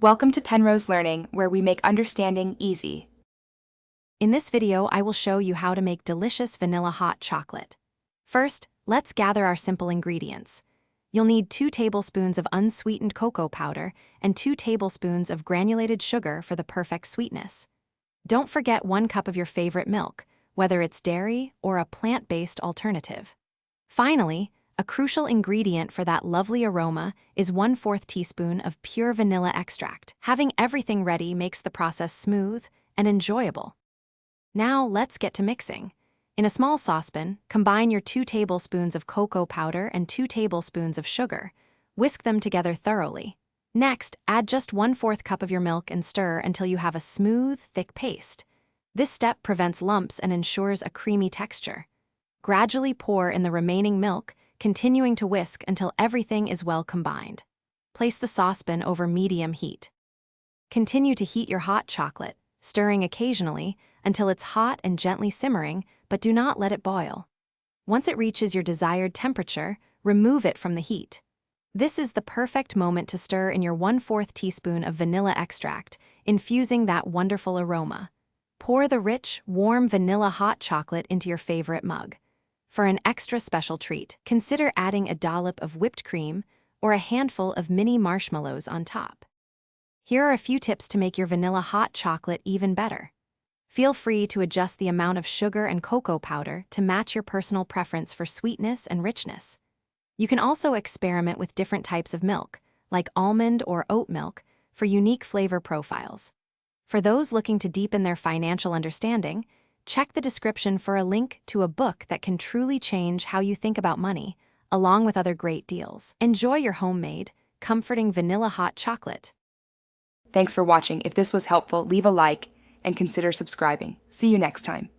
Welcome to Penrose Learning, where we make understanding easy. In this video, I will show you how to make delicious vanilla hot chocolate. First, let's gather our simple ingredients. You'll need 2 tablespoons of unsweetened cocoa powder and 2 tablespoons of granulated sugar for the perfect sweetness. Don't forget 1 cup of your favorite milk, whether it's dairy or a plant-based alternative. Finally, a crucial ingredient for that lovely aroma is 1/4 teaspoon of pure vanilla extract. Having everything ready makes the process smooth and enjoyable. Now let's get to mixing. In a small saucepan, combine your 2 tablespoons of cocoa powder and 2 tablespoons of sugar. Whisk them together thoroughly. Next, add just 1/4 cup of your milk and stir until you have a smooth, thick paste. This step prevents lumps and ensures a creamy texture. Gradually pour in the remaining milk, continuing to whisk until everything is well combined. Place the saucepan over medium heat. Continue to heat your hot chocolate, stirring occasionally until it's hot and gently simmering, but do not let it boil. Once it reaches your desired temperature, remove it from the heat. This is the perfect moment to stir in your 1/4 teaspoon of vanilla extract, infusing that wonderful aroma. Pour the rich, warm vanilla hot chocolate into your favorite mug. For an extra special treat, consider adding a dollop of whipped cream or a handful of mini marshmallows on top. Here are a few tips to make your vanilla hot chocolate even better. Feel free to adjust the amount of sugar and cocoa powder to match your personal preference for sweetness and richness. You can also experiment with different types of milk, like almond or oat milk, for unique flavor profiles. For those looking to deepen their financial understanding, check the description for a link to a book that can truly change how you think about money, along with other great deals. Enjoy your homemade, comforting vanilla hot chocolate. Thanks for watching. If this was helpful, leave a like and consider subscribing. See you next time.